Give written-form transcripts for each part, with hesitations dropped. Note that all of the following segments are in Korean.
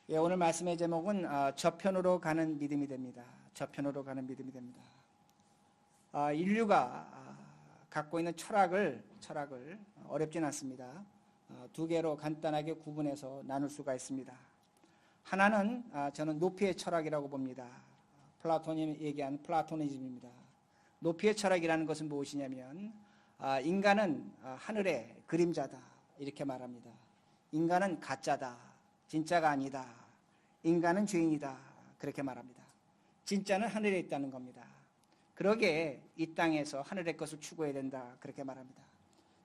예, 오늘 말씀의 제목은 저편으로 가는 믿음이 됩니다. 저편으로 가는 믿음이 됩니다. 인류가 갖고 있는 철학을 어렵진 않습니다. 두 개로 간단하게 구분해서 나눌 수가 있습니다. 하나는 저는 높이의 철학이라고 봅니다. 플라톤이 얘기한 플라토니즘입니다. 높이의 철학이라는 것은 무엇이냐면 인간은 하늘의 그림자다 이렇게 말합니다. 인간은 가짜다. 진짜가 아니다. 인간은 죄인이다. 그렇게 말합니다. 진짜는 하늘에 있다는 겁니다. 그러기에 이 땅에서 하늘의 것을 추구해야 된다. 그렇게 말합니다.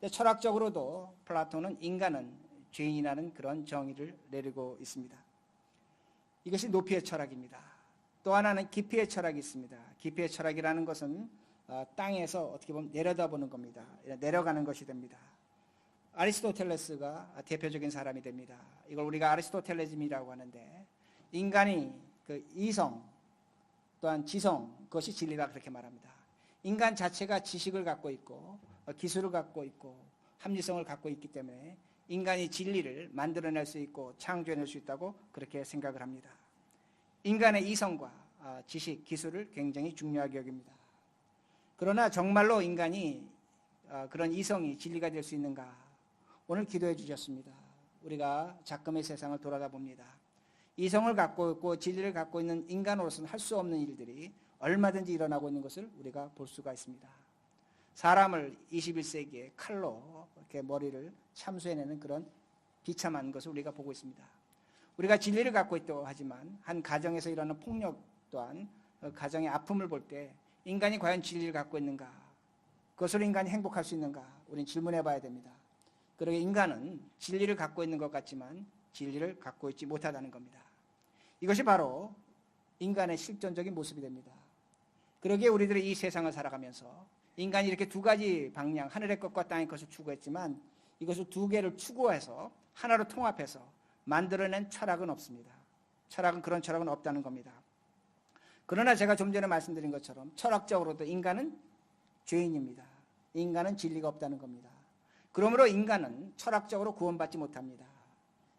근데 철학적으로도 플라톤은 인간은 죄인이라는 그런 정의를 내리고 있습니다. 이것이 높이의 철학입니다. 또 하나는 깊이의 철학이 있습니다. 깊이의 철학이라는 것은 땅에서 어떻게 보면 내려다보는 겁니다. 내려가는 것이 됩니다. 아리스토텔레스가 대표적인 사람이 됩니다. 이걸 우리가 아리스토텔레즘이라고 하는데 인간이 그 이성 또한 지성 그것이 진리다 그렇게 말합니다. 인간 자체가 지식을 갖고 있고 기술을 갖고 있고 합리성을 갖고 있기 때문에 인간이 진리를 만들어낼 수 있고 창조해낼 수 있다고 그렇게 생각을 합니다. 인간의 이성과 지식, 기술을 굉장히 중요하게 여깁니다. 그러나 정말로 인간이 그런 이성이 진리가 될 수 있는가? 오늘 기도해 주셨습니다. 우리가 작금의 세상을 돌아다 봅니다. 이성을 갖고 있고 진리를 갖고 있는 인간으로서는 할 수 없는 일들이 얼마든지 일어나고 있는 것을 우리가 볼 수가 있습니다. 사람을 21세기에 칼로 이렇게 머리를 참수해내는 그런 비참한 것을 우리가 보고 있습니다. 우리가 진리를 갖고 있다고 하지만 한 가정에서 일어나는 폭력 또한 가정의 아픔을 볼 때 인간이 과연 진리를 갖고 있는가? 그것으로 인간이 행복할 수 있는가? 우리는 질문해 봐야 됩니다. 그러게 인간은 진리를 갖고 있는 것 같지만 진리를 갖고 있지 못하다는 겁니다. 이것이 바로 인간의 실존적인 모습이 됩니다. 그러기에 우리들이 이 세상을 살아가면서 인간이 이렇게 두 가지 방향, 하늘의 것과 땅의 것을 추구했지만 이것을 두 개를 추구해서 하나로 통합해서 만들어낸 철학은 없습니다. 그런 철학은 없다는 겁니다. 그러나 제가 좀 전에 말씀드린 것처럼 철학적으로도 인간은 죄인입니다. 인간은 진리가 없다는 겁니다. 그러므로 인간은 철학적으로 구원받지 못합니다.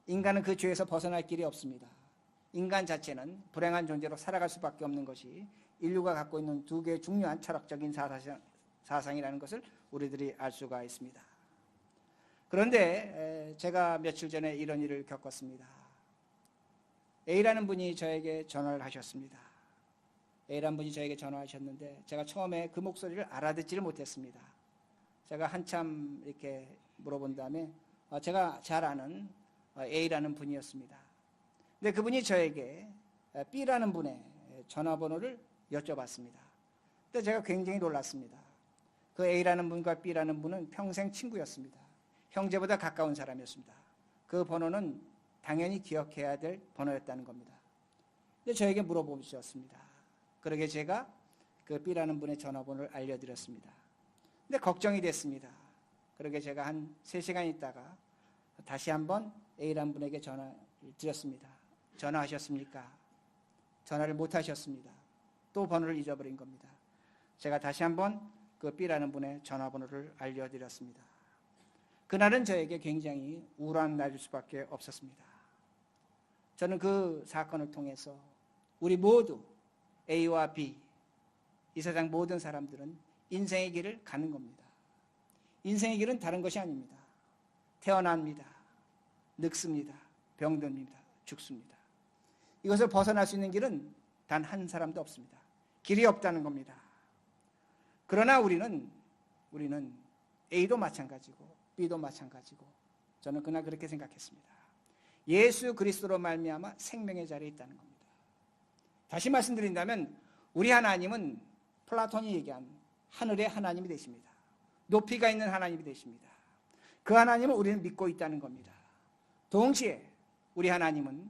인간은 그 죄에서 벗어날 길이 없습니다. 인간 자체는 불행한 존재로 살아갈 수밖에 없는 것이 인류가 갖고 있는 두 개의 중요한 철학적인 사상이라는 것을 우리들이 알 수가 있습니다. 그런데 제가 며칠 전에 이런 일을 겪었습니다. A라는 분이 저에게 전화를 하셨습니다. A라는 분이 저에게 전화하셨는데 제가 처음에 그 목소리를 알아듣지를 못했습니다. 제가 한참 이렇게 물어본 다음에 제가 잘 아는 A라는 분이었습니다. 근데 그분이 저에게 B라는 분의 전화번호를 여쭤봤습니다. 근데 제가 굉장히 놀랐습니다. 그 A라는 분과 B라는 분은 평생 친구였습니다. 형제보다 가까운 사람이었습니다. 그 번호는 당연히 기억해야 될 번호였다는 겁니다. 근데 저에게 물어보셨습니다. 그러게 제가 그 B라는 분의 전화번호를 알려드렸습니다. 근데 걱정이 됐습니다. 그러게 제가 한 3시간 있다가 다시 한번 A라는 분에게 전화를 드렸습니다. 전화하셨습니까? 전화를 못 하셨습니다. 또 번호를 잊어버린 겁니다. 제가 다시 한번 그 B라는 분의 전화번호를 알려드렸습니다. 그날은 저에게 굉장히 우울한 날일 수밖에 없었습니다. 저는 그 사건을 통해서 우리 모두 A와 B, 이 세상 모든 사람들은 인생의 길을 가는 겁니다. 인생의 길은 다른 것이 아닙니다. 태어납니다. 늙습니다. 병듭니다. 죽습니다. 이것을 벗어날 수 있는 길은 단 한 사람도 없습니다. 길이 없다는 겁니다. 그러나 우리는 A도 마찬가지고 B도 마찬가지고 저는 그날 그렇게 생각했습니다. 예수 그리스도로 말미암아 생명의 자리에 있다는 겁니다. 다시 말씀드린다면 우리 하나님은 플라톤이 얘기한 하늘의 하나님이 되십니다. 높이가 있는 하나님이 되십니다. 그 하나님을 우리는 믿고 있다는 겁니다. 동시에 우리 하나님은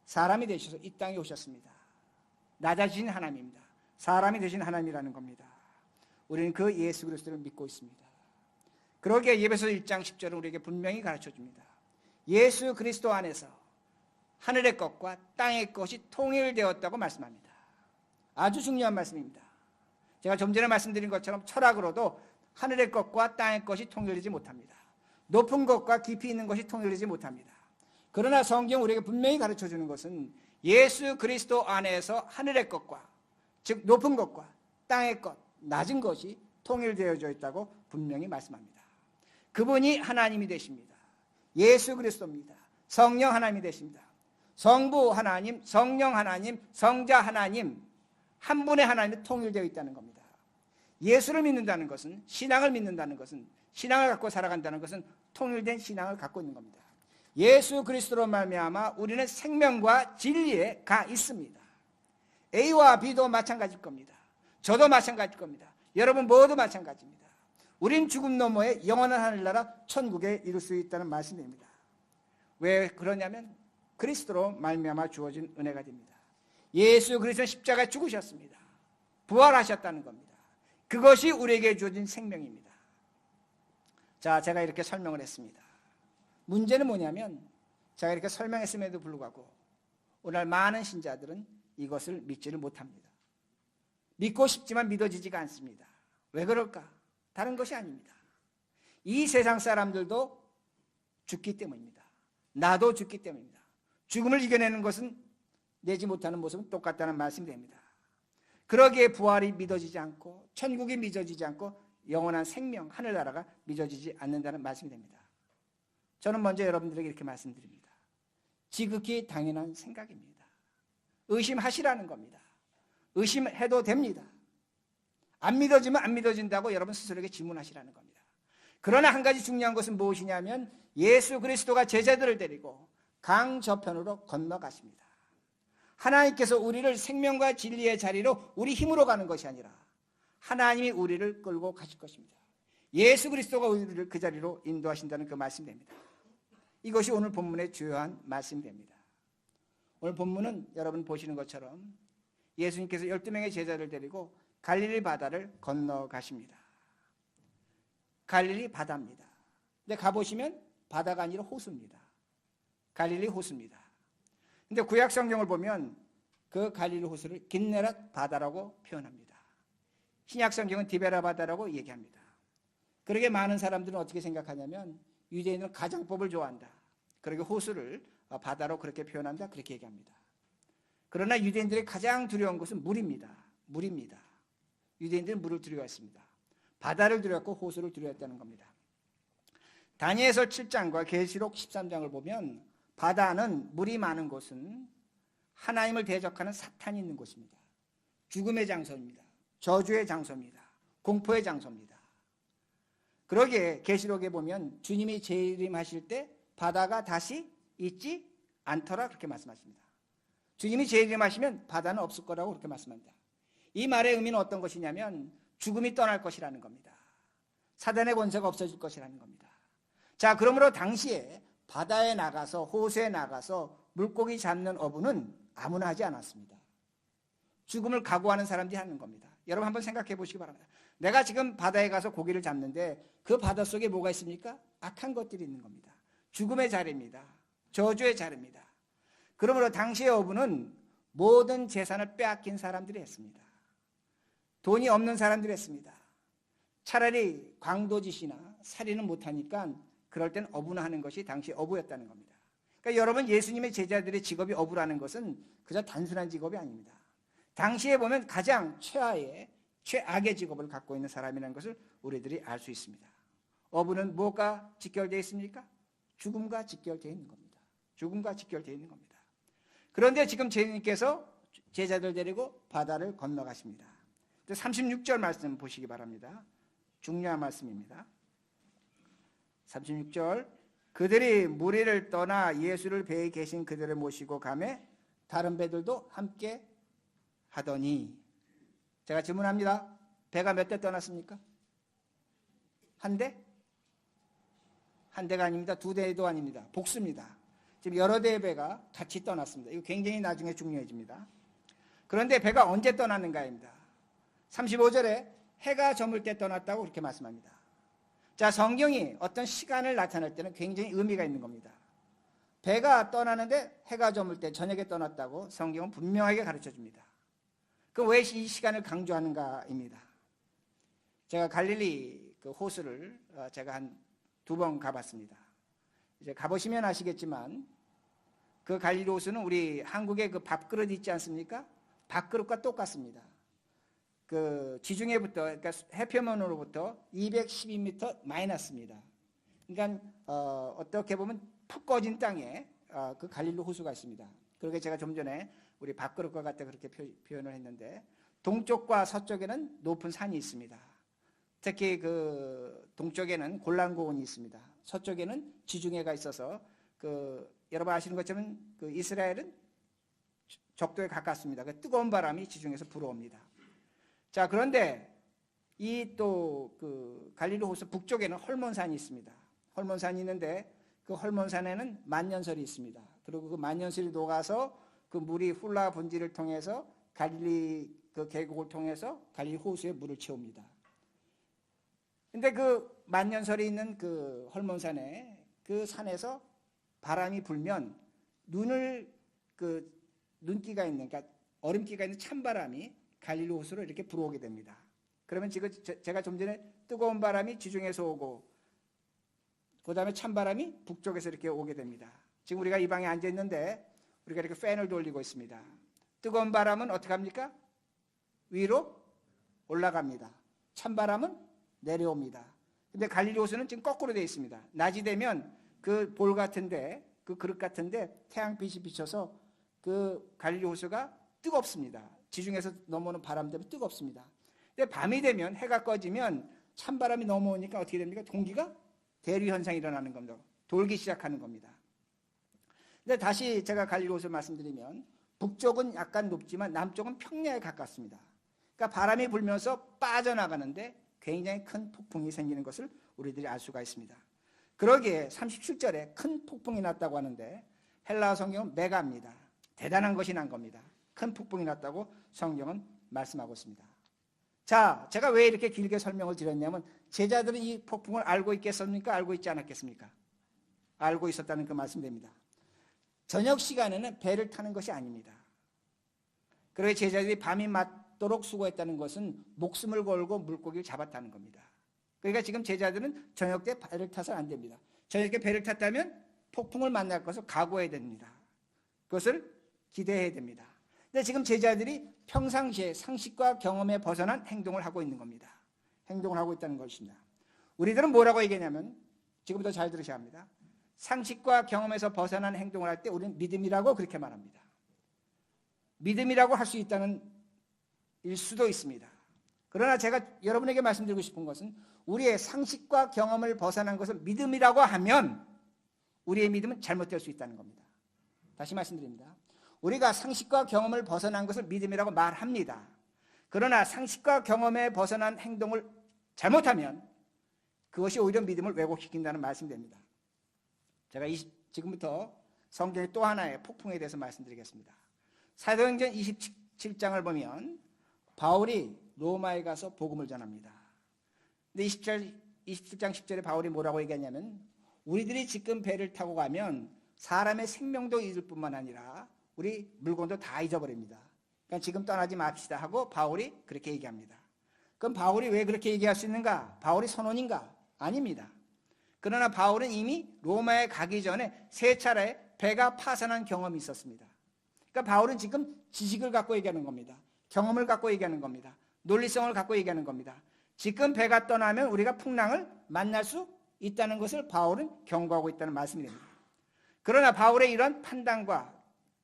사람이 되셔서 이 땅에 오셨습니다. 낮아진 하나님입니다. 사람이 되신 하나님이라는 겁니다. 우리는 그 예수 그리스도를 믿고 있습니다. 그러기에 예배서 1장 10절은 우리에게 분명히 가르쳐줍니다. 예수 그리스도 안에서 하늘의 것과 땅의 것이 통일되었다고 말씀합니다. 아주 중요한 말씀입니다. 제가 좀 전에 말씀드린 것처럼 철학으로도 하늘의 것과 땅의 것이 통일되지 못합니다. 높은 것과 깊이 있는 것이 통일되지 못합니다. 그러나 성경 우리에게 분명히 가르쳐 주는 것은 예수 그리스도 안에서 하늘의 것과 즉 높은 것과 땅의 것, 낮은 것이 통일되어져 있다고 분명히 말씀합니다. 그분이 하나님이 되십니다. 예수 그리스도입니다. 성령 하나님이 되십니다. 성부 하나님, 성령 하나님, 성자 하나님, 한 분의 하나님이 통일되어 있다는 겁니다. 예수를 믿는다는 것은, 신앙을 믿는다는 것은, 신앙을 갖고 살아간다는 것은 통일된 신앙을 갖고 있는 겁니다. 예수 그리스도로 말미암아 우리는 생명과 진리에 가 있습니다. A와 B도 마찬가지일 겁니다. 저도 마찬가지일 겁니다. 여러분 모두 마찬가지입니다. 우린 죽음 너머에 영원한 하늘나라 천국에 이룰 수 있다는 말씀입니다. 왜 그러냐면 그리스도로 말미암아 주어진 은혜가 됩니다. 예수 그리스도는 십자가에 죽으셨습니다. 부활하셨다는 겁니다. 그것이 우리에게 주어진 생명입니다. 자, 제가 이렇게 설명을 했습니다. 문제는 뭐냐면 제가 이렇게 설명했음에도 불구하고 오늘 많은 신자들은 이것을 믿지를 못합니다. 믿고 싶지만 믿어지지가 않습니다. 왜 그럴까? 다른 것이 아닙니다. 이 세상 사람들도 죽기 때문입니다. 나도 죽기 때문입니다. 죽음을 이겨내는 것은 내지 못하는 모습은 똑같다는 말씀이 됩니다. 그러기에 부활이 믿어지지 않고 천국이 믿어지지 않고 영원한 생명, 하늘나라가 믿어지지 않는다는 말씀이 됩니다. 저는 먼저 여러분들에게 이렇게 말씀드립니다. 지극히 당연한 생각입니다. 의심하시라는 겁니다. 의심해도 됩니다. 안 믿어지면 안 믿어진다고 여러분 스스로에게 질문하시라는 겁니다. 그러나 한 가지 중요한 것은 무엇이냐면 예수 그리스도가 제자들을 데리고 강 저편으로 건너가십니다. 하나님께서 우리를 생명과 진리의 자리로 우리 힘으로 가는 것이 아니라 하나님이 우리를 끌고 가실 것입니다. 예수 그리스도가 우리를 그 자리로 인도하신다는 그 말씀입니다. 이것이 오늘 본문의 주요한 말씀입니다. 오늘 본문은 여러분 보시는 것처럼 예수님께서 12명의 제자를 데리고 갈릴리 바다를 건너가십니다. 갈릴리 바다입니다. 근데 가보시면 바다가 아니라 호수입니다. 갈릴리 호수입니다. 근데 구약 성경을 보면 그 갈릴리 호수를 긴네랏 바다라고 표현합니다. 신약 성경은 디베라 바다라고 얘기합니다. 그러게 많은 사람들은 어떻게 생각하냐면 유대인은 가정법을 좋아한다. 그러게 호수를 바다로 그렇게 표현한다. 그렇게 얘기합니다. 그러나 유대인들의 가장 두려운 것은 물입니다. 물입니다. 유대인들은 물을 두려워했습니다. 바다를 두려웠고 호수를 두려워했다는 겁니다. 다니엘서 7장과 계시록 13장을 보면 바다는 물이 많은 곳은 하나님을 대적하는 사탄이 있는 곳입니다. 죽음의 장소입니다. 저주의 장소입니다. 공포의 장소입니다. 그러기에 계시록에 보면 주님이 재림하실 때 바다가 다시 있지 않더라 그렇게 말씀하십니다. 주님이 재림하시면 바다는 없을 거라고 그렇게 말씀합니다. 이 말의 의미는 어떤 것이냐면 죽음이 떠날 것이라는 겁니다. 사단의 권세가 없어질 것이라는 겁니다. 자, 그러므로 당시에 바다에 나가서 호수에 나가서 물고기 잡는 어부는 아무나 하지 않았습니다. 죽음을 각오하는 사람들이 하는 겁니다. 여러분 한번 생각해 보시기 바랍니다. 내가 지금 바다에 가서 고기를 잡는데 그 바다 속에 뭐가 있습니까? 악한 것들이 있는 겁니다. 죽음의 자리입니다. 저주의 자리입니다. 그러므로 당시의 어부는 모든 재산을 빼앗긴 사람들이 했습니다. 돈이 없는 사람들이 했습니다. 차라리 광도짓이나 살인은 못하니까 그럴 땐 어부나 하는 것이 당시 어부였다는 겁니다. 그러니까 여러분 예수님의 제자들의 직업이 어부라는 것은 그저 단순한 직업이 아닙니다. 당시에 보면 가장 최악의 직업을 갖고 있는 사람이라는 것을 우리들이 알 수 있습니다. 어부는 뭐가 직결되어 있습니까? 죽음과 직결되어 있는 겁니다. 죽음과 직결되어 있는 겁니다. 그런데 지금 예수님께서 제자들 데리고 바다를 건너가십니다. 36절 말씀 보시기 바랍니다. 중요한 말씀입니다. 36절 그들이 무리를 떠나 예수를 배에 계신 그들을 모시고 가매 다른 배들도 함께 하더니 제가 질문합니다. 배가 몇 대 떠났습니까? 한 대? 한 대가 아닙니다. 두 대도 아닙니다. 복수입니다. 지금 여러 대의 배가 같이 떠났습니다. 이거 굉장히 나중에 중요해집니다. 그런데 배가 언제 떠났는가입니다. 35절에 해가 저물 때 떠났다고 그렇게 말씀합니다. 자, 성경이 어떤 시간을 나타낼 때는 굉장히 의미가 있는 겁니다. 배가 떠나는데 해가 저물 때 저녁에 떠났다고 성경은 분명하게 가르쳐줍니다. 그럼 왜 이 시간을 강조하는가입니다. 제가 갈릴리 그 호수를 제가 한 2번 가봤습니다. 이제 가보시면 아시겠지만 그 갈릴리 호수는 우리 한국의 그 밥그릇 있지 않습니까? 밥그릇과 똑같습니다. 그 지중해부터, 그러니까 해표면으로부터 212m 마이너스입니다. 그러니까 어떻게 보면 푹 꺼진 땅에 그 갈릴리 호수가 있습니다. 그렇게 제가 좀 전에 우리 밥그릇과 같다 그렇게 표현을 했는데, 동쪽과 서쪽에는 높은 산이 있습니다. 특히 그 동쪽에는 골란고원이 있습니다. 서쪽에는 지중해가 있어서 그 여러분 아시는 것처럼 그 이스라엘은 적도에 가깝습니다. 그 뜨거운 바람이 지중해에서 불어옵니다. 자, 그런데 이 또 그 갈릴리 호수 북쪽에는 헐몬산이 있습니다. 헐몬산이 있는데 그 헐몬산에는 만년설이 있습니다. 그리고 그 만년설이 녹아서 그 물이 훌라 분지를 통해서 갈릴리 그 계곡을 통해서 갈릴리 호수에 물을 채웁니다. 근데 그 만년설이 있는 그 헐몬산에 그 산에서 바람이 불면 눈기가 있는, 그러니까 얼음기가 있는 찬바람이 갈릴리 호수로 이렇게 불어오게 됩니다. 그러면 지금 제가 좀 전에 뜨거운 바람이 지중해에서 오고 그 다음에 찬바람이 북쪽에서 이렇게 오게 됩니다. 지금 우리가 이 방에 앉아 있는데 우리가 이렇게 팬을 돌리고 있습니다. 뜨거운 바람은 어떻게 합니까? 위로 올라갑니다. 찬바람은 내려옵니다. 근데 갈릴리 호수는 지금 거꾸로 되어 있습니다. 낮이 되면 그 볼 같은데, 그 그릇 같은데 태양빛이 비쳐서 그 갈릴리 호수가 뜨겁습니다. 지중해에서 넘어오는 바람 때문에 뜨겁습니다. 근데 밤이 되면, 해가 꺼지면 찬바람이 넘어오니까 어떻게 됩니까? 공기가 대류 현상이 일어나는 겁니다. 돌기 시작하는 겁니다. 근데 다시 제가 갈릴리 호수를 말씀드리면, 북쪽은 약간 높지만 남쪽은 평야에 가깝습니다. 그러니까 바람이 불면서 빠져나가는데 굉장히 큰 폭풍이 생기는 것을 우리들이 알 수가 있습니다. 그러기에 37절에 큰 폭풍이 났다고 하는데 헬라어 성경은 메가입니다. 대단한 것이 난 겁니다. 큰 폭풍이 났다고 성경은 말씀하고 있습니다. 자, 제가 왜 이렇게 길게 설명을 드렸냐면, 제자들은 이 폭풍을 알고 있겠습니까? 알고 있지 않았겠습니까? 알고 있었다는 그 말씀입니다. 저녁 시간에는 배를 타는 것이 아닙니다. 그러게 제자들이 밤이 맞도록 수고했다는 것은 목숨을 걸고 물고기를 잡았다는 겁니다. 그러니까 지금 제자들은 저녁 때 배를 타서는 안 됩니다. 저녁 때 배를 탔다면 폭풍을 만날 것을 각오해야 됩니다. 그것을 기대해야 됩니다. 근데 지금 제자들이 평상시에 상식과 경험에 벗어난 행동을 하고 있는 겁니다. 행동을 하고 있다는 것입니다. 우리들은 뭐라고 얘기하냐면, 지금부터 잘 들으셔야 합니다. 상식과 경험에서 벗어난 행동을 할 때 우리는 믿음이라고 그렇게 말합니다. 믿음이라고 할 수 있다는 일 수도 있습니다. 그러나 제가 여러분에게 말씀드리고 싶은 것은, 우리의 상식과 경험을 벗어난 것을 믿음이라고 하면 우리의 믿음은 잘못될 수 있다는 겁니다. 다시 말씀드립니다. 우리가 상식과 경험을 벗어난 것을 믿음이라고 말합니다. 그러나 상식과 경험에 벗어난 행동을 잘못하면 그것이 오히려 믿음을 왜곡시킨다는 말씀입니다. 제가 지금부터 성경의 또 하나의 폭풍에 대해서 말씀드리겠습니다. 사도행전 27장을 보면 바울이 로마에 가서 복음을 전합니다. 근데 27장 10절에 바울이 뭐라고 얘기하냐면, 우리들이 지금 배를 타고 가면 사람의 생명도 잊을 뿐만 아니라 우리 물건도 다 잊어버립니다. 그러니까 지금 떠나지 맙시다 하고 바울이 그렇게 얘기합니다. 그럼 바울이 왜 그렇게 얘기할 수 있는가? 바울이 선원인가? 아닙니다. 그러나 바울은 이미 로마에 가기 전에 3차례 배가 파산한 경험이 있었습니다. 그러니까 바울은 지금 지식을 갖고 얘기하는 겁니다. 경험을 갖고 얘기하는 겁니다. 논리성을 갖고 얘기하는 겁니다. 지금 배가 떠나면 우리가 풍랑을 만날 수 있다는 것을 바울은 경고하고 있다는 말씀이 됩니다. 그러나 바울의 이런 판단과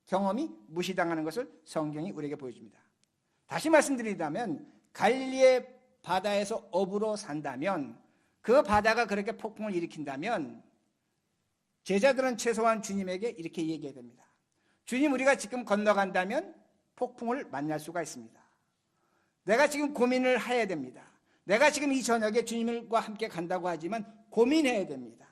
경험이 무시당하는 것을 성경이 우리에게 보여줍니다. 다시 말씀드리자면, 갈릴리의 바다에서 업으로 산다면, 그 바다가 그렇게 폭풍을 일으킨다면 제자들은 최소한 주님에게 이렇게 얘기해야 됩니다. 주님, 우리가 지금 건너간다면 폭풍을 만날 수가 있습니다. 내가 지금 고민을 해야 됩니다. 내가 지금 이 저녁에 주님과 함께 간다고 하지만 고민해야 됩니다.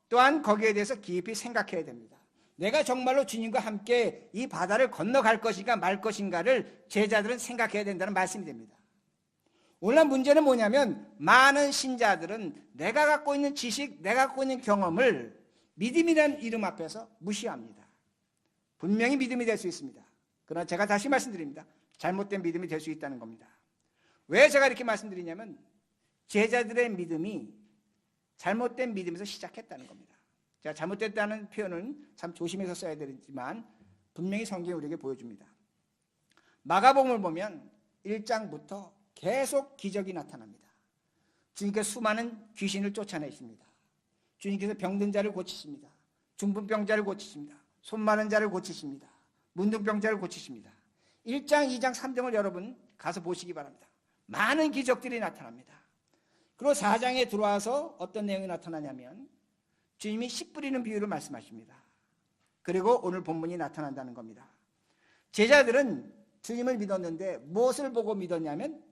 또한 거기에 대해서 깊이 생각해야 됩니다. 내가 정말로 주님과 함께 이 바다를 건너갈 것인가 말 것인가를 제자들은 생각해야 된다는 말씀이 됩니다. 오늘날 문제는 뭐냐면, 많은 신자들은 내가 갖고 있는 지식, 내가 갖고 있는 경험을 믿음이라는 이름 앞에서 무시합니다. 분명히 믿음이 될 수 있습니다. 그러나 제가 다시 말씀드립니다. 잘못된 믿음이 될 수 있다는 겁니다. 왜 제가 이렇게 말씀드리냐면, 제자들의 믿음이 잘못된 믿음에서 시작했다는 겁니다. 자, 잘못됐다는 표현은 참 조심해서 써야 되지만 분명히 성경이 우리에게 보여줍니다. 마가복음을 보면 1장부터 계속 기적이 나타납니다. 주님께서 수많은 귀신을 쫓아내십니다. 주님께서 병든 자를 고치십니다. 중풍병자를 고치십니다. 손 마른 자를 고치십니다. 문둥병자를 고치십니다. 1장, 2장, 3장을 여러분 가서 보시기 바랍니다. 많은 기적들이 나타납니다. 그리고 4장에 들어와서 어떤 내용이 나타나냐면 주님이 씨 뿌리는 비유를 말씀하십니다. 그리고 오늘 본문이 나타난다는 겁니다. 제자들은 주님을 믿었는데 무엇을 보고 믿었냐면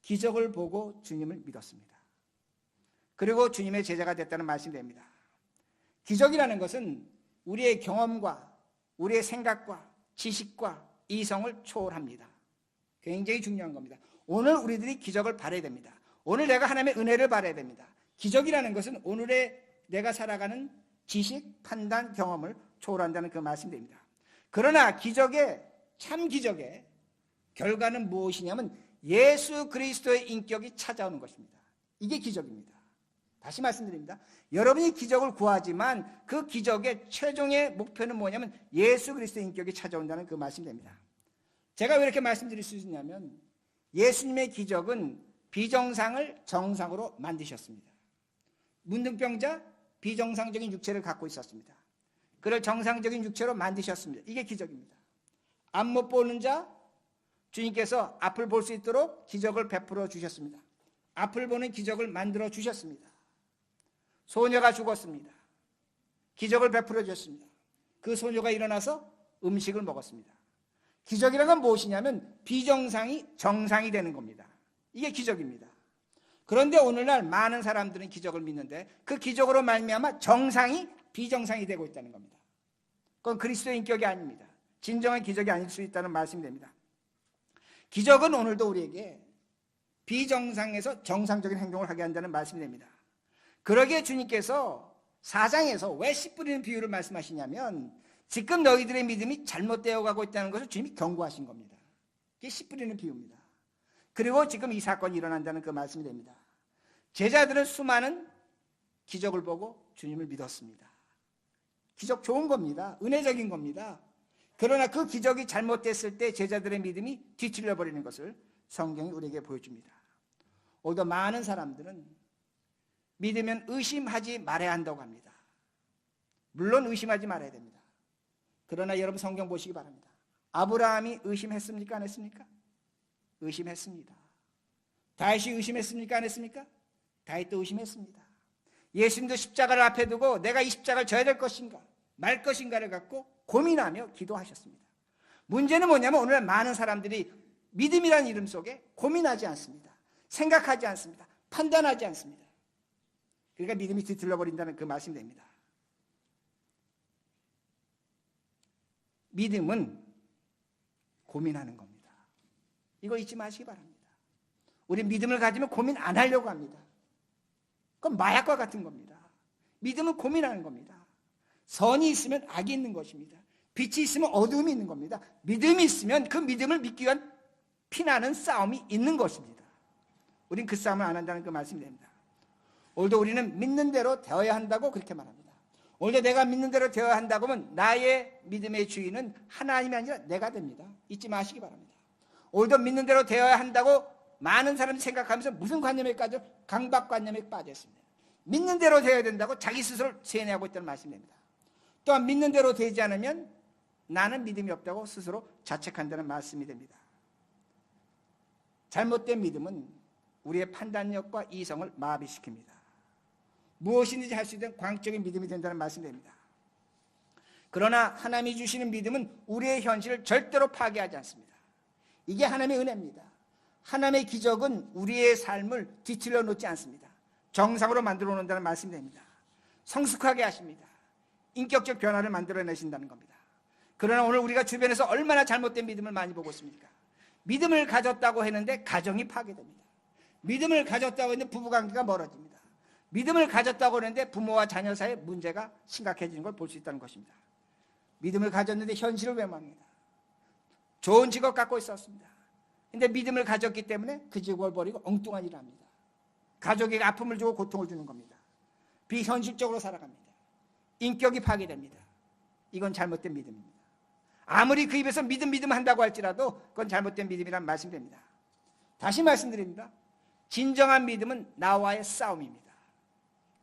기적을 보고 주님을 믿었습니다. 그리고 주님의 제자가 됐다는 말씀이 됩니다. 기적이라는 것은 우리의 경험과 우리의 생각과 지식과 이성을 초월합니다. 굉장히 중요한 겁니다. 오늘 우리들이 기적을 바라야 됩니다. 오늘 내가 하나님의 은혜를 바라야 됩니다. 기적이라는 것은 오늘의 내가 살아가는 지식, 판단, 경험을 초월한다는 그 말씀입니다. 그러나 기적의 참 기적의 결과는 무엇이냐면 예수 그리스도의 인격이 찾아오는 것입니다. 이게 기적입니다. 다시 말씀드립니다. 여러분이 기적을 구하지만 그 기적의 최종의 목표는 뭐냐면 예수 그리스도의 인격이 찾아온다는 그 말씀입니다. 제가 왜 이렇게 말씀드릴 수 있냐면 예수님의 기적은 비정상을 정상으로 만드셨습니다. 문둥병자 비정상적인 육체를 갖고 있었습니다. 그를 정상적인 육체로 만드셨습니다. 이게 기적입니다. 앞 못 보는 자 주님께서 앞을 볼 수 있도록 기적을 베풀어 주셨습니다. 앞을 보는 기적을 만들어 주셨습니다. 소녀가 죽었습니다. 기적을 베풀어 주셨습니다. 그 소녀가 일어나서 음식을 먹었습니다. 기적이라는 건 무엇이냐면 비정상이 정상이 되는 겁니다. 이게 기적입니다. 그런데 오늘날 많은 사람들은 기적을 믿는데 그 기적으로 말미암아 정상이 비정상이 되고 있다는 겁니다. 그건 그리스도의 인격이 아닙니다. 진정한 기적이 아닐 수 있다는 말씀이 됩니다. 기적은 오늘도 우리에게 비정상에서 정상적인 행동을 하게 한다는 말씀이 됩니다. 그러기에 주님께서 4장에서 왜 씨 뿌리는 비유를 말씀하시냐면 지금 너희들의 믿음이 잘못되어 가고 있다는 것을 주님이 경고하신 겁니다. 이게 씨 뿌리는 비유입니다. 그리고 지금 이 사건이 일어난다는 그 말씀이 됩니다. 제자들은 수많은 기적을 보고 주님을 믿었습니다. 기적 좋은 겁니다. 은혜적인 겁니다. 그러나 그 기적이 잘못됐을 때 제자들의 믿음이 뒤틀려 버리는 것을 성경이 우리에게 보여줍니다. 오히려 많은 사람들은 믿으면 의심하지 말아야 한다고 합니다. 물론 의심하지 말아야 됩니다. 그러나 여러분 성경 보시기 바랍니다. 아브라함이 의심했습니까? 안 했습니까? 의심했습니다. 다윗이 의심했습니까? 안 했습니까? 다윗도 의심했습니다. 예수님도 십자가를 앞에 두고 내가 이 십자가를 져야 될 것인가 말 것인가를 갖고 고민하며 기도하셨습니다. 문제는 뭐냐면 오늘 많은 사람들이 믿음이라는 이름 속에 고민하지 않습니다. 생각하지 않습니다. 판단하지 않습니다. 그러니까 믿음이 뒤틀려 버린다는 그 말씀이 됩니다. 믿음은 고민하는 겁니다. 이거 잊지 마시기 바랍니다. 우리 믿음을 가지면 고민 안 하려고 합니다. 그건 마약과 같은 겁니다. 믿음은 고민하는 겁니다. 선이 있으면 악이 있는 것입니다. 빛이 있으면 어두움이 있는 겁니다. 믿음이 있으면 그 믿음을 믿기 위한 피나는 싸움이 있는 것입니다. 우린 그 싸움을 안 한다는 그 말씀이 됩니다. 오늘도 우리는 믿는 대로 되어야 한다고 그렇게 말합니다. 오늘도 내가 믿는 대로 되어야 한다고 하면 나의 믿음의 주인은 하나님이 아니라 내가 됩니다. 잊지 마시기 바랍니다. 오늘도 믿는 대로 되어야 한다고 많은 사람들이 생각하면서 무슨 관념에 빠져? 강박관념에 빠져 있습니다. 믿는 대로 되어야 된다고 자기 스스로를 세뇌하고 있다는 말씀입니다. 또한 믿는 대로 되지 않으면 나는 믿음이 없다고 스스로 자책한다는 말씀이 됩니다. 잘못된 믿음은 우리의 판단력과 이성을 마비시킵니다. 무엇이든지 할 수 있는 광적인 믿음이 된다는 말씀이 됩니다. 그러나 하나님이 주시는 믿음은 우리의 현실을 절대로 파괴하지 않습니다. 이게 하나님의 은혜입니다. 하나님의 기적은 우리의 삶을 뒤틀려 놓지 않습니다. 정상으로 만들어 놓는다는 말씀이 됩니다. 성숙하게 하십니다. 인격적 변화를 만들어내신다는 겁니다. 그러나 오늘 우리가 주변에서 얼마나 잘못된 믿음을 많이 보고 있습니까? 믿음을 가졌다고 했는데 가정이 파괴됩니다. 믿음을 가졌다고 했는데 부부관계가 멀어집니다. 믿음을 가졌다고 했는데 부모와 자녀 사이에 문제가 심각해지는 걸 볼 수 있다는 것입니다. 믿음을 가졌는데 현실을 외면합니다. 좋은 직업 갖고 있었습니다. 근데 믿음을 가졌기 때문에 그 직업을 버리고 엉뚱한 일을 합니다. 가족에게 아픔을 주고 고통을 주는 겁니다. 비현실적으로 살아갑니다. 인격이 파괴됩니다. 이건 잘못된 믿음입니다. 아무리 그 입에서 믿음 한다고 할지라도 그건 잘못된 믿음이란 말씀됩니다. 다시 말씀드립니다. 진정한 믿음은 나와의 싸움입니다.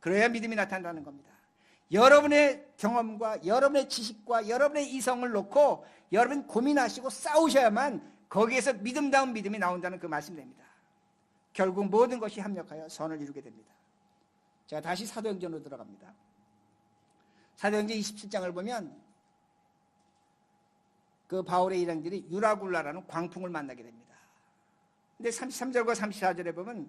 그래야 믿음이 나타난다는 겁니다. 여러분의 경험과 여러분의 지식과 여러분의 이성을 놓고 여러분 고민하시고 싸우셔야만 거기에서 믿음다운 믿음이 나온다는 그 말씀입니다. 결국 모든 것이 합력하여 선을 이루게 됩니다. 제가 다시 사도행전으로 들어갑니다. 사도행전 27장을 보면 그 바울의 일행들이 유라굴라라는 광풍을 만나게 됩니다. 근데 33절과 34절에 보면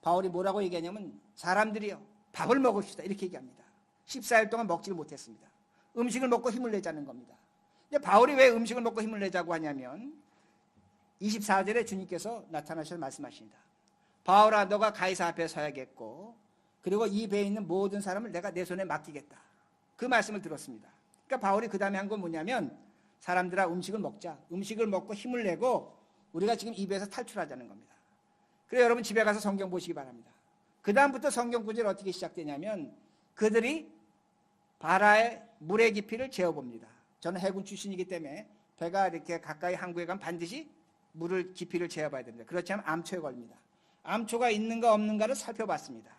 바울이 뭐라고 얘기하냐면 사람들이요 밥을 먹읍시다 이렇게 얘기합니다. 14일 동안 먹지를 못했습니다. 음식을 먹고 힘을 내자는 겁니다. 근데 바울이 왜 음식을 먹고 힘을 내자고 하냐면 24절에 주님께서 나타나셔서 말씀하십니다. 바울아 너가 가이사 앞에 서야겠고 그리고 이 배에 있는 모든 사람을 내가 내 손에 맡기겠다. 그 말씀을 들었습니다. 그러니까 바울이 그 다음에 한 건 뭐냐면 사람들아 음식을 먹자. 음식을 먹고 힘을 내고 우리가 지금 이 배에서 탈출하자는 겁니다. 그래서 여러분 집에 가서 성경 보시기 바랍니다. 그 다음부터 성경 구절이 어떻게 시작되냐면 그들이 바라의 물의 깊이를 재어봅니다. 저는 해군 출신이기 때문에 배가 이렇게 가까이 항구에 가면 반드시 물을 깊이를 재어봐야 됩니다. 그렇지 않으면 암초에 걸립니다. 암초가 있는가 없는가를 살펴봤습니다.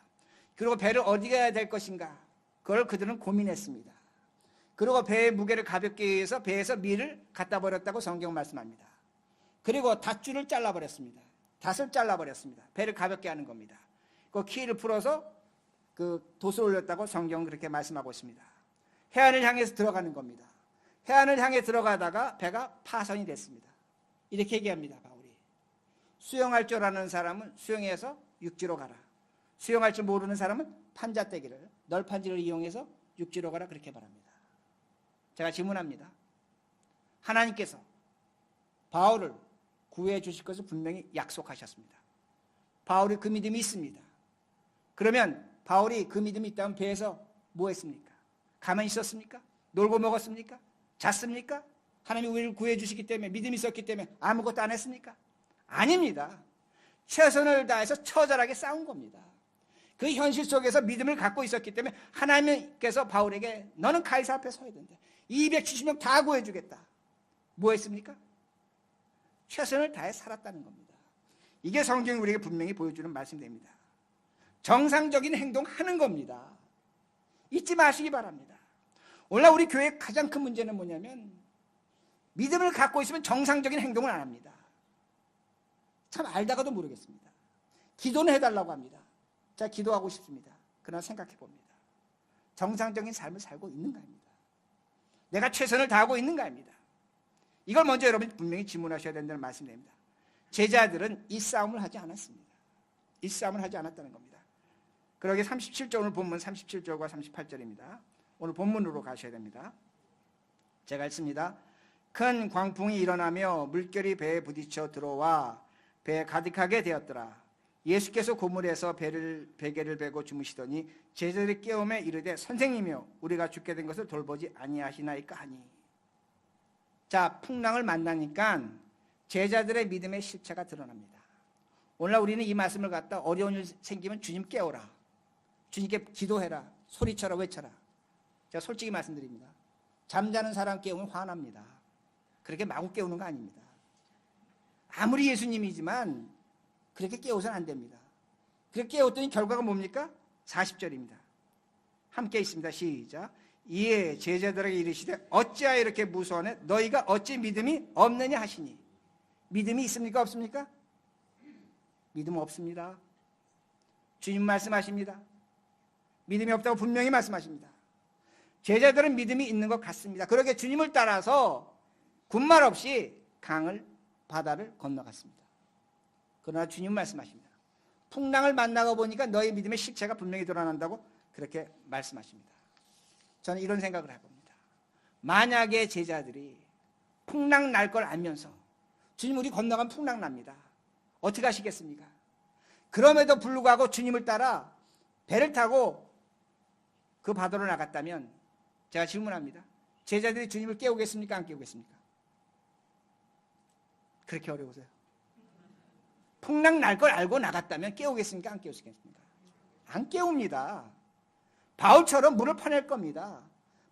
그리고 배를 어디 가야 될 것인가 그걸 그들은 고민했습니다. 그리고 배의 무게를 가볍게 해서 배에서 밀을 갖다 버렸다고 성경 말씀합니다. 그리고 닷줄을 잘라버렸습니다. 닷을 잘라버렸습니다. 배를 가볍게 하는 겁니다. 그 키를 풀어서 그 돛을 올렸다고 성경은 그렇게 말씀하고 있습니다. 해안을 향해서 들어가는 겁니다. 해안을 향해 들어가다가 배가 파선이 됐습니다. 이렇게 얘기합니다. 바울이 수영할 줄 아는 사람은 수영해서 육지로 가라. 수영할 줄 모르는 사람은 판자떼기를 널판지를 이용해서 육지로 가라 그렇게 말합니다. 제가 질문합니다. 하나님께서 바울을 구해 주실 것을 분명히 약속하셨습니다. 바울이 그 믿음이 있습니다. 그러면 바울이 그 믿음이 있다면 배에서 뭐 했습니까? 가만히 있었습니까? 놀고 먹었습니까? 잤습니까? 하나님이 우리를 구해 주시기 때문에 믿음이 있었기 때문에 아무것도 안 했습니까? 아닙니다. 최선을 다해서 처절하게 싸운 겁니다. 그 현실 속에서 믿음을 갖고 있었기 때문에 하나님께서 바울에게 너는 가이사 앞에 서야 된다. 270명 다 구해주겠다. 뭐 했습니까? 최선을 다해 살았다는 겁니다. 이게 성경이 우리에게 분명히 보여주는 말씀입니다. 정상적인 행동하는 겁니다. 잊지 마시기 바랍니다. 오늘날 우리 교회의 가장 큰 문제는 뭐냐면 믿음을 갖고 있으면 정상적인 행동을 안 합니다. 참 알다가도 모르겠습니다. 기도는 해달라고 합니다. 자, 기도하고 싶습니다. 그러나 생각해 봅니다. 정상적인 삶을 살고 있는가입니다. 내가 최선을 다하고 있는가입니다. 이걸 먼저 여러분이 분명히 질문하셔야 된다는 말씀입니다. 제자들은 이 싸움을 하지 않았습니다. 이 싸움을 하지 않았다는 겁니다. 그러게 37절 오늘 본문 37절과 38절입니다. 오늘 본문으로 가셔야 됩니다. 제가 읽습니다. 큰 광풍이 일어나며 물결이 배에 부딪혀 들어와 배에 가득하게 되었더라. 예수께서 고물에서 베개를 베고 주무시더니 제자들이 깨우며 이르되 선생님이여 우리가 죽게 된 것을 돌보지 아니하시나이까 하니. 자, 풍랑을 만나니까 제자들의 믿음의 실체가 드러납니다. 오늘날 우리는 이 말씀을 갖다 어려운 일 생기면 주님 깨워라. 주님께 기도해라. 소리쳐라. 외쳐라. 제가 솔직히 말씀드립니다. 잠자는 사람 깨우면 화납니다. 그렇게 마구 깨우는 거 아닙니다. 아무리 예수님이지만 그렇게 깨워서는 안 됩니다. 그렇게 깨웠더니 결과가 뭡니까? 40절입니다. 함께 있습니다. 시작. 이에 제자들에게 이르시되 어찌하여 이렇게 무서워하네? 너희가 어찌 믿음이 없느냐 하시니. 믿음이 있습니까? 없습니까? 믿음 없습니다. 주님 말씀하십니다. 믿음이 없다고 분명히 말씀하십니다. 제자들은 믿음이 있는 것 같습니다. 그러게 주님을 따라서 군말 없이 바다를 건너갔습니다. 그러나 주님 말씀하십니다. 풍랑을 만나고 보니까 너희 믿음의 실체가 분명히 드러난다고 그렇게 말씀하십니다. 저는 이런 생각을 해봅니다. 만약에 제자들이 풍랑 날 걸 알면서 주님 우리 건너가면 풍랑 납니다. 어떻게 하시겠습니까? 그럼에도 불구하고 주님을 따라 배를 타고 그 바다로 나갔다면 제가 질문합니다. 제자들이 주님을 깨우겠습니까? 안 깨우겠습니까? 그렇게 어려우세요? 풍랑 날 걸 알고 나갔다면 깨우겠습니까? 안 깨우겠습니까? 안 깨웁니다. 바울처럼 물을 퍼낼 겁니다.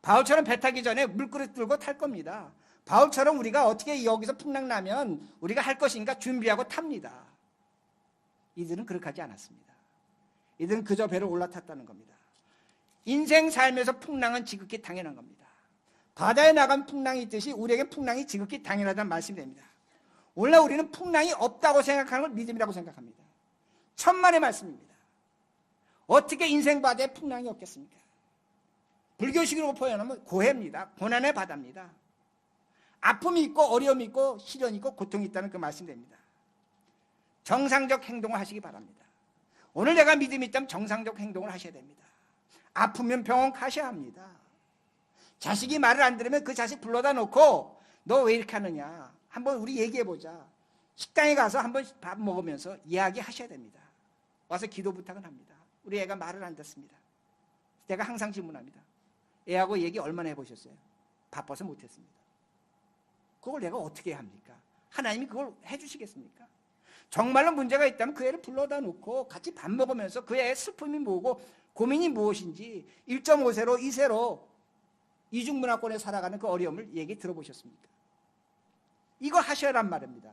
바울처럼 배 타기 전에 물그릇 들고 탈 겁니다. 바울처럼 우리가 어떻게 여기서 풍랑 나면 우리가 할 것인가 준비하고 탑니다. 이들은 그렇게 하지 않았습니다. 이들은 그저 배를 올라탔다는 겁니다. 인생 삶에서 풍랑은 지극히 당연한 겁니다. 바다에 나간 풍랑이 있듯이 우리에게 풍랑이 지극히 당연하다는 말씀이 됩니다. 오늘날 우리는 풍랑이 없다고 생각하는 걸 믿음이라고 생각합니다. 천만의 말씀입니다. 어떻게 인생 바다에 풍랑이 없겠습니까? 불교식으로 표현하면 고해입니다. 고난의 바다입니다. 아픔이 있고 어려움이 있고 시련이 있고 고통이 있다는 그 말씀이 됩니다. 정상적 행동을 하시기 바랍니다. 오늘 내가 믿음이 있다면 정상적 행동을 하셔야 됩니다. 아프면 병원 가셔야 합니다. 자식이 말을 안 들으면 그 자식 불러다 놓고 너 왜 이렇게 하느냐 한번 우리 얘기해보자. 식당에 가서 한번 밥 먹으면서 이야기하셔야 됩니다. 와서 기도 부탁은 합니다. 우리 애가 말을 안 듣습니다. 제가 항상 질문합니다. 애하고 얘기 얼마나 해보셨어요? 바빠서 못했습니다. 그걸 내가 어떻게 합니까? 하나님이 그걸 해주시겠습니까? 정말로 문제가 있다면 그 애를 불러다 놓고 같이 밥 먹으면서 그 애의 슬픔이 뭐고 고민이 무엇인지 1.5세로 2세로 이중문화권에 살아가는 그 어려움을 얘기 들어보셨습니까? 이거 하셔란 말입니다.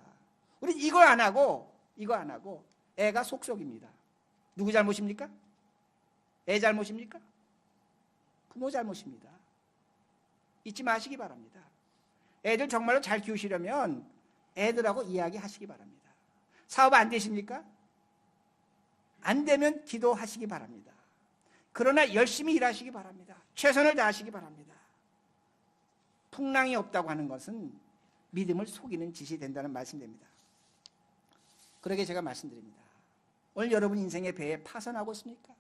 우리 이거 안 하고 애가 속속입니다. 누구 잘못입니까? 애 잘못입니까? 부모 잘못입니다. 잊지 마시기 바랍니다. 애들 정말로 잘 키우시려면 애들하고 이야기하시기 바랍니다. 사업 안 되십니까? 안 되면 기도하시기 바랍니다. 그러나 열심히 일하시기 바랍니다. 최선을 다하시기 바랍니다. 풍랑이 없다고 하는 것은 믿음을 속이는 짓이 된다는 말씀입니다. 그러게 제가 말씀드립니다. 오늘 여러분 인생의 배에 파선하고 있습니까?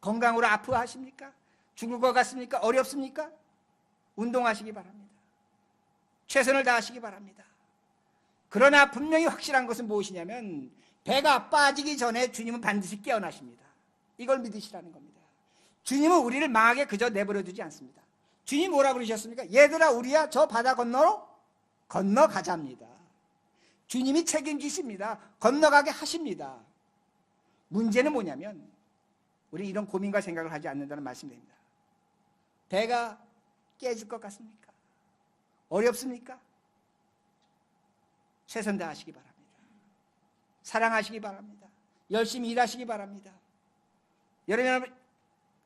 건강으로 아프하십니까? 죽을 것 같습니까? 어렵습니까? 운동하시기 바랍니다. 최선을 다하시기 바랍니다. 그러나 분명히 확실한 것은 무엇이냐면 배가 빠지기 전에 주님은 반드시 깨어나십니다. 이걸 믿으시라는 겁니다. 주님은 우리를 망하게 그저 내버려 두지 않습니다. 주님 뭐라고 그러셨습니까? 얘들아 우리야 저 바다 건너로 건너가자입니다. 주님이 책임지십니다. 건너가게 하십니다. 문제는 뭐냐면 우리 이런 고민과 생각을 하지 않는다는 말씀입니다. 배가 깨질 것 같습니까? 어렵습니까? 최선 다하시기 바랍니다. 사랑하시기 바랍니다. 열심히 일하시기 바랍니다. 여러분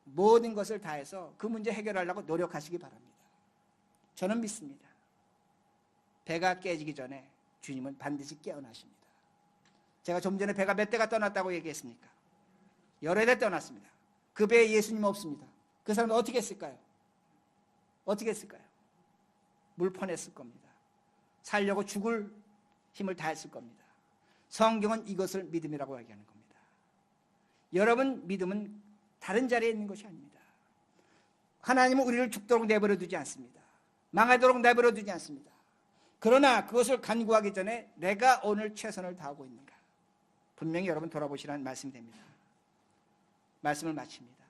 모든 것을 다해서 그 문제 해결하려고 노력하시기 바랍니다. 저는 믿습니다. 배가 깨지기 전에 주님은 반드시 깨어나십니다. 제가 좀 전에 배가 몇 대가 떠났다고 얘기했습니까? 여러 대 떠났습니다. 그 배에 예수님 없습니다. 그 사람은 어떻게 했을까요? 어떻게 했을까요? 물 퍼냈을 겁니다. 살려고 죽을 힘을 다했을 겁니다. 성경은 이것을 믿음이라고 이야기하는 겁니다. 여러분 믿음은 다른 자리에 있는 것이 아닙니다. 하나님은 우리를 죽도록 내버려 두지 않습니다. 망하도록 내버려 두지 않습니다. 그러나 그것을 간구하기 전에 내가 오늘 최선을 다하고 있는가? 분명히 여러분 돌아보시라는 말씀이 됩니다. 말씀을 마칩니다.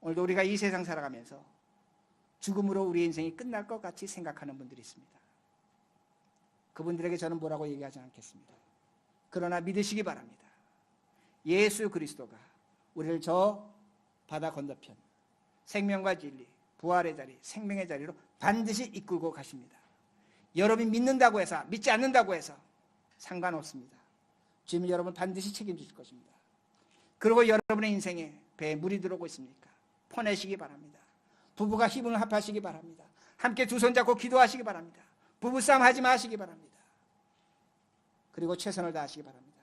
오늘도 우리가 이 세상 살아가면서 죽음으로 우리 인생이 끝날 것 같이 생각하는 분들이 있습니다. 그분들에게 저는 뭐라고 얘기하지 않겠습니다. 그러나 믿으시기 바랍니다. 예수 그리스도가 우리를 저 바다 건너편 생명과 진리, 부활의 자리, 생명의 자리로 반드시 이끌고 가십니다. 여러분이 믿는다고 해서 믿지 않는다고 해서 상관없습니다. 주님은 여러분 반드시 책임지실 것입니다. 그리고 여러분의 인생에 배에 물이 들어오고 있습니까? 퍼내시기 바랍니다. 부부가 힘을 합하시기 바랍니다. 함께 두 손 잡고 기도하시기 바랍니다. 부부싸움 하지 마시기 바랍니다. 그리고 최선을 다하시기 바랍니다.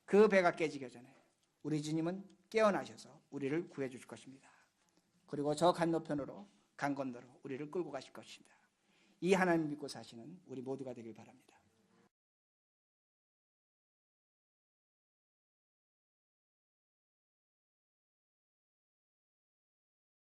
그 배가 깨지기 전에 우리 주님은 깨어나셔서 우리를 구해 주실 것입니다. 그리고 저 건너편으로 강 건너로 우리를 끌고 가실 것입니다. 이 하나님 믿고 사시는 우리 모두가 되길 바랍니다.